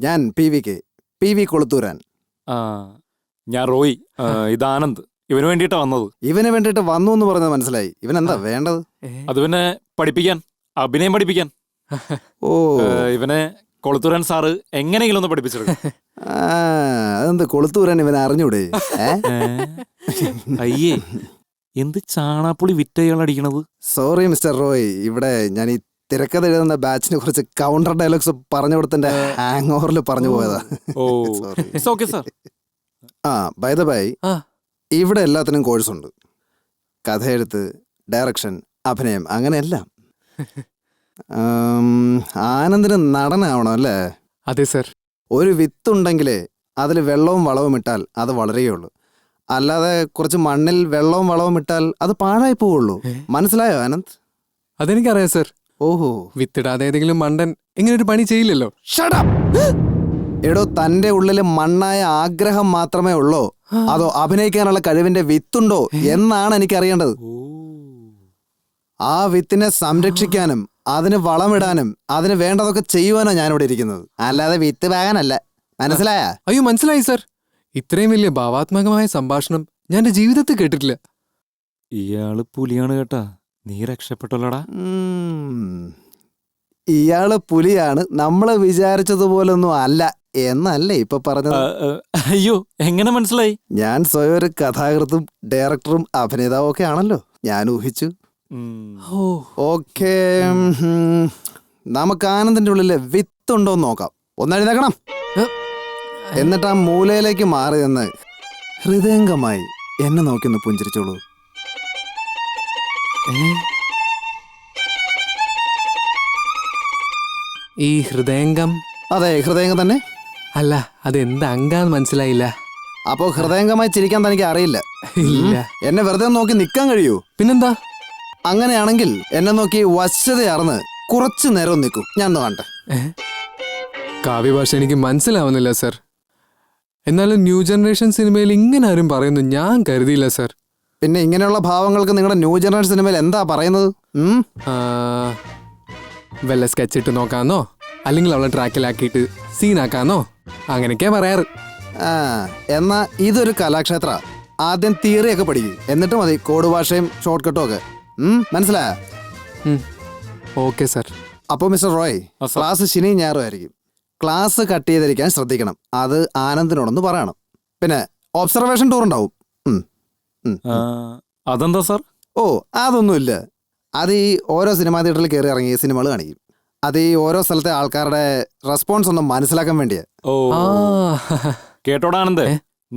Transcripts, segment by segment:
ഞാൻ PV കൊളുത്തൂരാൻ. ഞാൻ റോയ്. ഇത് ആനന്ദ്. ഇവന് വേണ്ടിയിട്ടാ വന്നത്. ഇവന് വേണ്ടിയിട്ട് വന്നു എന്ന് പറഞ്ഞത് മനസ്സിലായി. ഇവൻ എന്താ വേണ്ടത്? അത് പിന്നെ പഠിപ്പിക്കാൻ, അഭിനയം പഠിപ്പിക്കാൻ. ഓ, ഇവനെ കൊളുത്തൂരാൻ സാറ് എങ്ങനെയെങ്കിലും ഒന്ന് പഠിപ്പിച്ചെടുക്കും. അതെന്ത് കൊളുത്തൂരാൻ ഇവനെ അറിഞ്ഞൂടെ? അയ്യേ, എന്ത് ചാണാപ്പുളി വിറ്റയാൾ അടിക്കണത്. സോറി മിസ്റ്റർ റോയ്, ഇവിടെ ഞാൻ ഈ തിരക്കഥ എഴുതുന്ന ബാച്ചിനെ കുറിച്ച് കൗണ്ടർ ഡയലോഗ്സ് പറഞ്ഞു കൊടുത്തിന്റെ ഹാങ് ഓവറിൽ പറഞ്ഞു പോയതാ. Okay sir. By the by, ഇവിടെ എല്ലാത്തിനും കോഴ്സ് ഉണ്ട്. കഥയെഴുത്ത്, ഡയറക്ഷൻ, അഭിനയം, അങ്ങനെയെല്ലാം. ആനന്ദിന് നടനാവണം അല്ലേ? അതെ സർ. ഒരു വിത്തുണ്ടെങ്കിലേ അതിൽ വെള്ളവും വളവും ഇട്ടാൽ അത് വളരുകയുള്ളൂ. അല്ലാതെ കുറച്ച് മണ്ണിൽ വെള്ളവും വളവും ഇട്ടാൽ അത് പാഴായി പോവുള്ളൂ. മനസ്സിലായോ ആനന്ദ്? അതെനിക്കറിയാം സർ. ഓഹോ, വിത്തിടാതെ ഏതെങ്കിലും മണ്ടൻ ഇങ്ങനെ ഒരു പണി ചെയ്യില്ലല്ലോ. എടോ, തന്റെ ഉള്ളില് മണ്ണായ ആഗ്രഹം മാത്രമേ ഉള്ളോ, അതോ അഭിനയിക്കാനുള്ള കഴിവിന്റെ വിത്തുണ്ടോ എന്നാണ് എനിക്കറിയേണ്ടത്. ആ വിത്തിനെ സംരക്ഷിക്കാനും അതിന് വളമിടാനും അതിന് വേണ്ടതൊക്കെ ചെയ്യുവാനാ ഞാനിവിടെ ഇരിക്കുന്നത്, അല്ലാതെ വിത്ത് പാകാനല്ല. മനസ്സിലായ? അയ്യോ, മനസ്സിലായി സർ. ഇത്രയും വലിയ ഭാവാത്മകമായ സംഭാഷണം ഞാൻ എന്റെ ജീവിതത്തിൽ കേട്ടിട്ടില്ല. ഇയാള് പുലിയാണ് കേട്ടാ. നീ രക്ഷപ്പെട്ടല്ലോടാ. ഇയാള് പുലിയാണ്, നമ്മള് വിചാരിച്ചതുപോലൊന്നും അല്ല എന്നല്ലേ ഇപ്പൊ പറഞ്ഞത്? അയ്യോ, എങ്ങനെ മനസ്സിലായി? ഞാൻ സ്വയം ഒരു കഥാകൃത്തും ഡയറക്ടറും അഭിനേതാവും ഒക്കെ ആണല്ലോ, ഞാൻ ഊഹിച്ചു. ഓക്കേ, നമുക്ക് ആനന്ദിന്റെ ഉള്ളില് വിത്തുണ്ടോന്ന് നോക്കാം. ഒന്നെഴുന്നേക്കണം. എന്നിട്ട് ആ മൂലയിലേക്ക് മാറി നിന്ന് ഹൃദയംഗമായി എന്നെ നോക്കി ഒന്ന് പുഞ്ചിരിച്ചോളൂ. ഈ ഹൃദയംഗം? അതെ, ഹൃദയംഗം തന്നെ. അല്ല, അതെന്ത് അംഗാന്ന് മനസ്സിലായില്ല. അപ്പോ ഹൃദയംഗമായി ചിരിക്കാൻ തനിക്ക് അറിയില്ല? ഇല്ല. എന്നെ വെറുതെ നോക്കി നിൽക്കാൻ കഴിയൂ? പിന്നെന്താ? അങ്ങനെയാണെങ്കിൽ എന്നെ നോക്കി വശ്യതയാർന്ന് കുറച്ചു നേരം നിൽക്കും. ഞാൻ കാണട്ടെ. കാവ്യഭാഷ എനിക്ക് മനസ്സിലാവുന്നില്ല സർ. എന്നാലും ന്യൂ ജനറേഷൻ സിനിമയിൽ ഇങ്ങനെ ആരും പറയുന്നു ഞാൻ കരുതിയില്ല സർ. പിന്നെ ഇങ്ങനെയുള്ള ഭാവങ്ങൾക്ക് നിങ്ങളുടെ ന്യൂ ജനറേഷൻ സിനിമയിൽ എന്താ പറയുന്നത്? വല്ല സ്കെച്ച് ഇട്ട് നോക്കാന്നോ, അല്ലെങ്കിൽ അവളെ ട്രാക്കിലാക്കിയിട്ട് സീനാക്കാന്നോ, അങ്ങനെയൊക്കെയാ പറയാറ്. എന്നാ ഇതൊരു കലാക്ഷേത്ര. ആദ്യം തിയറിയൊക്കെ പഠിക്കും, എന്നിട്ട് മതി കോഡ് ഭാഷയും ഷോർട്ട് കട്ടും ഒക്കെ. മനസ്സിലായ? Okay sir. അപ്പോ മിസ്റ്റർ റോയ്, ക്ലാസ് ശനി ഞായറും ആയിരിക്കും. ക്ലാസ് കട്ട് ചെയ്തിരിക്കാൻ ശ്രദ്ധിക്കണം. അത് ആനന്ദിനോടൊന്ന് പറയണം. പിന്നെ ഒബ്സർവേഷൻ ടൂർ ഉണ്ടാവും. അതെന്താ സാർ? ഓ, അതൊന്നുമില്ല. അത് ഈ ഓരോ സിനിമാ തിയേറ്ററിൽ കയറി ഇറങ്ങി സിനിമകൾ കാണിക്കും. അത് ഈ ഓരോ സ്ഥലത്തെ ആൾക്കാരുടെ റെസ്പോൺസ് ഒന്ന് മനസ്സിലാക്കാൻ വേണ്ടിയാ. ഓ, കേട്ടോടാ ആനന്ദ്,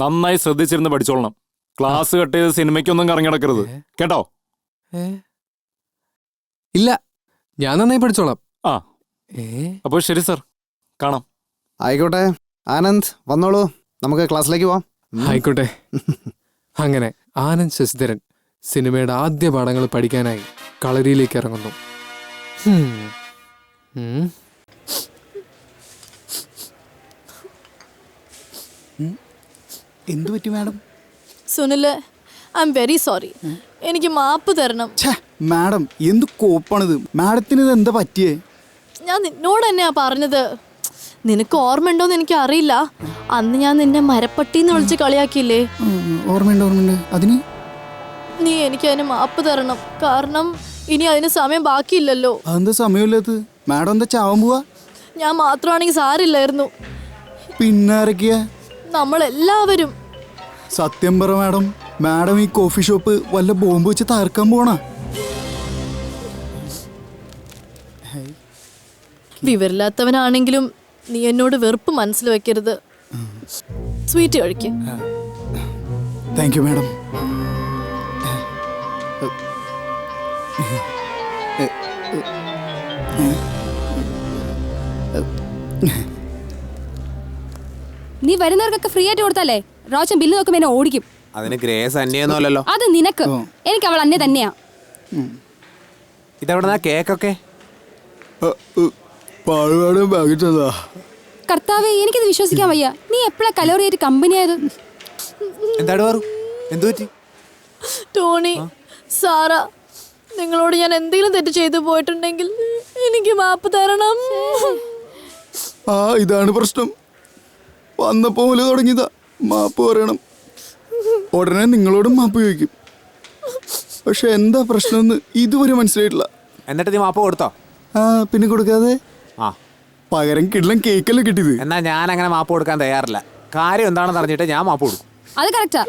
നന്നായി ശ്രദ്ധിച്ചിരുന്ന് പഠിച്ചോളണം. ക്ലാസ് കട്ട് ചെയ്ത് സിനിമയ്ക്കൊന്നും കറങ്ങിടക്കരുത് കേട്ടോ. ഇല്ല, ഞാൻ നന്നായി പഠിച്ചോളാം. അപ്പോൾ ശരി സാർ, കാണാം. ആയിക്കോട്ടെ ആനന്ദ്, വന്നോളൂ, നമുക്ക് ക്ലാസ്സിലേക്ക് പോവാം. ആയിക്കോട്ടെ. അങ്ങനെ ആനന്ദ് ശശിധരൻ സിനിമയുടെ ആദ്യ പാഠങ്ങൾ പഠിക്കാനായി കളരിയിലേക്ക് ഇറങ്ങുന്നു. എന്തു പറ്റി madam? Sunil, I am very sorry. എനിക്ക് മാപ്പ് തരണം. മാഡം, എന്ത് കോപ്പാണിത്? മാഡത്തിന് ഇത് എന്താ പറ്റിയേ? ഞാൻ നിന്നോട് തന്നെയാ പറഞ്ഞത്. നിനക്ക് ഓർമ്മയുണ്ടോന്ന് എനിക്ക് അറിയില്ല. അന്ന് ഞാൻ നിന്നെ മരപ്പട്ടിന്ന് വിളിച്ച് കളിയാക്കിയില്ലേ? ഓർമ്മയുണ്ട്. അതിന് നീ എനിക്ക് അതിന് മാപ്പ് തരണം. കാരണം ഇനി അതിന് സമയം ബാക്കിയില്ലല്ലോ. അതെന്താ സമയമില്ലാത്തത്? മാഡം എന്താ ചാവാൻ പോവാ? ഞാൻ മാത്രമാണെങ്കിൽ സാരില്ലായിരുന്നു. പിന്നെ ആരൊക്കെയാ? നമ്മളെല്ലാവരും. സത്യം പറ മാഡം, മാഡം ഈ കോഫി ഷോപ്പ് വല്ല ബോംബ് വെച്ച് തകർക്കാൻ പോണ? വിവരില്ലാത്തവനാണെങ്കിലും നീ എന്നോട് വെറുപ്പ് മനസ്സിൽ വെക്കരുത്. സ്വീറ്റ് കഴിക്ക്. Thank you madam. നീ വരുന്നവർക്കൊക്കെ ഫ്രീ ആയിട്ട് കൊടുത്താലേ റോഷൻ ബില്ല് നോക്കുമ്പോ എന്നെ ഓടിക്കും. അതിന് ഗ്രേസ് അന്യൊന്നുമല്ലല്ലോ. അത് നിനക്ക്. എനിക്ക് അവൾ അന്യ തന്നെയാ. ഇതെവിടെന്നാ കേക്കൊക്കെ? കർത്താവേ, എനിക്കിത് വിശ്വസിക്കാൻ വയ്യ. നീ എപ്പോഴാ കലോറിയായിട്ട് കമ്പനി ആയത്? എന്താണ് പറ? എന്തു പറ്റി? ടോണി, സാറ, നിങ്ങളോട് ഞാൻ എന്തെങ്കിലും തെറ്റ് ചെയ്തു പോയിട്ടുണ്ടെങ്കിൽ എനിക്ക് മാപ്പ് തരണം. ആ ഇതാണ് പ്രശ്നം. വന്നപ്പോ മുതൽ തുടങ്ങിയതാ. മാപ്പ് പറയണം. ഉടനെ നിങ്ങളോടും മാപ്പ് ചോദിക്കും. പക്ഷെ എന്താ പ്രശ്നമെന്ന് ഇതുവരെ മനസ്സിലായിട്ടില്ല. എന്നിട്ട് നീ മാപ്പ് കൊടുത്തോ? ആ പിന്നെ കൊടുക്കാതെ ആ പകരം കിടലം കേക്കല്ലേ കിട്ടിയത്. എന്നാ ഞാൻ അങ്ങനെ മാപ്പ് കൊടുക്കാൻ തയ്യാറില്ല. കാര്യം എന്താണെന്ന് അറിഞ്ഞിട്ട് ഞാൻ മാപ്പ് കൊടുക്കും. അത് കറക്റ്റാ.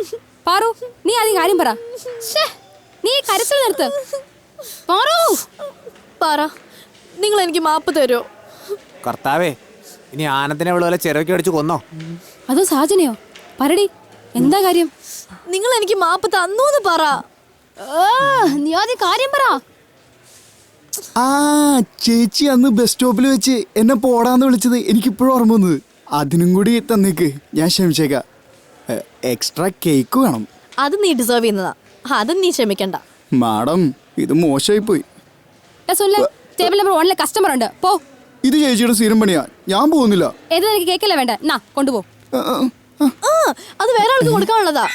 പാറു നീ ആദ്യം കാര്യം പറ. ശ്ശേ, നീ കരച്ചിൽ നിർത്ത്. പാറു പറ, നിങ്ങൾ എനിക്ക് മാപ്പ് തരുമോ? കർത്താവേ, ഇനി ആനന്ദിനെ ഇവിടെ വല്ല ചിറക്കി അടിച്ച് കൊന്നോ? അതോ സാജനെയോ? പറടി, എന്താ കാര്യം? നിങ്ങൾ എനിക്ക് മാപ്പ് തന്നൂന്ന് പറ. നീ ആദ്യം കാര്യം പറ. ആ ചേച്ചി അന്ന് ബസ് സ്റ്റോപ്പിൽ വെച്ച് എന്നെ പോടാന്ന് വിളിച്ചത് എനിക്കിപ്പോഴും ഓർമ്മ വന്നത്. അതിനും കൂടി തന്നേക്ക്, ഞാൻ ക്ഷമിച്ചേക്കാം. എക്സ്ട്രാ കേക്ക് വേണം. അത് നീ ഡിസേർവ് ചെയ്യുന്നതാ, അത് നീ ക്ഷമിക്കണ്ട. മാഡം ഇത് മോശമായി പോയി. ടേബിൾ നമ്പർ 1 കസ്റ്റമർ ഉണ്ട്, പോ. ഇത് ചേച്ചിയുടെ സ്ഥിരം പണിയാ, ഞാൻ പോകുന്നില്ല. ഏത് നിനക്ക് കേക്കല്ലേ വേണ്ട, നാ കൊണ്ടുപോ. അത് വേറെ ആൾക്ക് കൊടുക്കാനുള്ളതാ.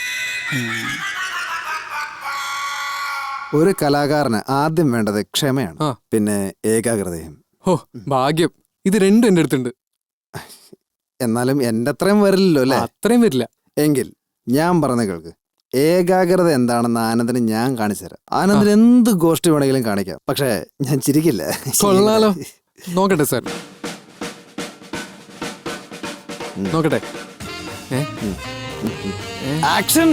ഒരു കലാകാരന് ആദ്യം വേണ്ടത് ക്ഷമയാണ്, ആ. പിന്നെ ഏകാഗ്രതയും. ഓ ഭാഗ്യം, ഇത് രണ്ടും എൻ്റെ അടുത്തുണ്ട്. എന്നാലും എൻ്റെ അത്രയും വരില്ലല്ലോ അല്ലേ? അത്രയും വരില്ല. എങ്കിൽ ഞാൻ പറഞ്ഞ കേൾക്ക്. ഏകാഗ്രത എന്താണെന്ന് ആനന്ദിന് ഞാൻ കാണിച്ചു തരാം. ആനന്ദിന് എന്ത് ഗോഷ്ടി വേണമെങ്കിലും കാണിക്കാം, പക്ഷേ ഞാൻ ചിരിക്കില്ല. കൊള്ളാലോ. നോക്കട്ടെ സാർ, നോക്കട്ടെ. ആക്ഷൻ.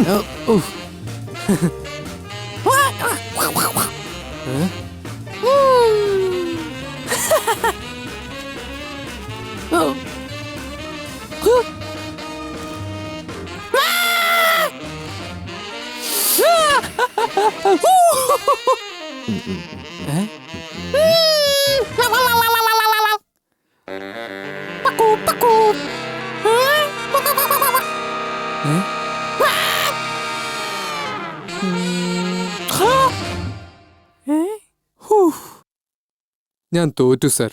ഞാൻ തോറ്റു സാർ.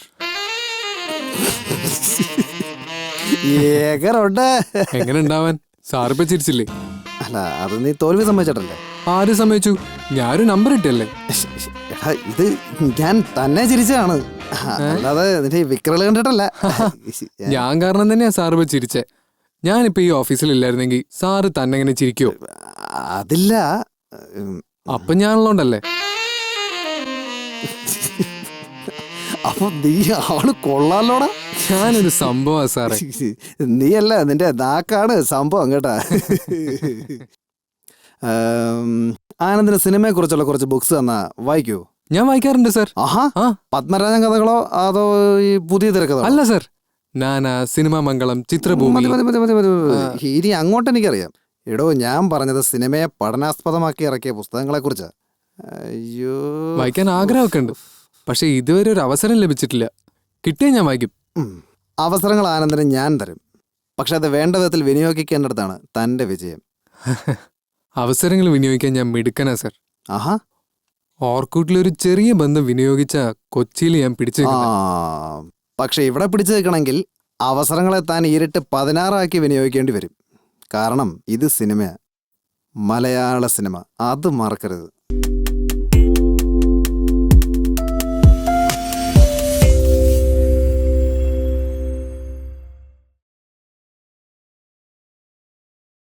ഏകറുണ്ട്. എങ്ങനെ ഉണ്ടാവാൻ? സാറിപ്പ ചിരിച്ചില്ലേ? അല്ല, അത് നീ തോൽവി സമ്മതിച്ചിട്ടല്ലേ? ആര് സമ്മതിച്ചു? ഞാനൊരു നമ്പർ ഇട്ടല്ലേ. എടാ, ഇത് ഞാൻ തന്നെ ചിരിച്ചതാണ്, അല്ലാതെ നിന്റെ ഈ വിക്രല് കണ്ടിട്ടല്ല. ഞാൻ കാരണം തന്നെയാ സാറിപ്പ ചിരിച്ചേ. ഞാനിപ്പോ ഈ ഓഫീസിൽ ഇല്ലായിരുന്നെങ്കിൽ സാറ് തന്നെ എങ്ങനെ ചിരിക്കുവോ? അതില്ല. അപ്പൊ ഞാനുള്ളോണ്ടല്ലേ. അപ്പൊ നീ ആള് കൊള്ളാലോടാ. ഞാനൊരു സംഭവമാ സാറേ. നീയല്ല, നിന്റെ നാക്കാണ് സംഭവം കേട്ടാ. ആനന്ദിന് സിനിമയെ കുറിച്ചുള്ള കുറച്ച് ബുക്സ് തന്നാ വായിക്കൂ. ഞാൻ വായിക്കാറുണ്ട് സാർ. ആഹാ, ആ പത്മരാജൻ കഥകളോ അതോ ഈ പുതിയ തിരക്കഥകളോ? അല്ല സാർ, നാനാ, സിനിമാ മംഗളം, ചിത്രഭൂമി. മതി, മതി, മതി, മതി, മതി, മതി. ഇനി അങ്ങോട്ട് എനിക്കറിയാം. എടോ, ഞാൻ പറഞ്ഞത് സിനിമയെ പഠനാസ്പദമാക്കി ഇറക്കിയ പുസ്തകങ്ങളെ കുറിച്ചാ. അയ്യോ, വായിക്കാൻ ആഗ്രഹമൊക്കെ ഉണ്ട്, പക്ഷെ ഇതുവരെ ഒരു അവസരം ലഭിച്ചിട്ടില്ല. കിട്ടിയാ ഞാൻ വായിക്കും. അവസരങ്ങൾ ആനന്ദിന് ഞാൻ തരും, പക്ഷെ അത് വേണ്ട വിധത്തിൽ വിനിയോഗിക്കേണ്ടതാണ് തന്റെ വിജയം. അവസരങ്ങൾ വിനിയോഗിക്കാൻ ഞാൻ മിടുക്കനാ സാർ. ആഹാ, ഓർക്കൂട്ടിലൊരു ചെറിയ ബന്ധം വിനിയോഗിച്ച കൊച്ചിയിൽ ഞാൻ പിടിച്ചു. പക്ഷെ ഇവിടെ പിടിച്ചു നിൽക്കണമെങ്കിൽ അവസരങ്ങളെ താൻ ഇരട്ട് 16 വിനിയോഗിക്കേണ്ടി വരും. കാരണം ഇത് സിനിമ, മലയാള സിനിമ, അത് മറക്കരുത്.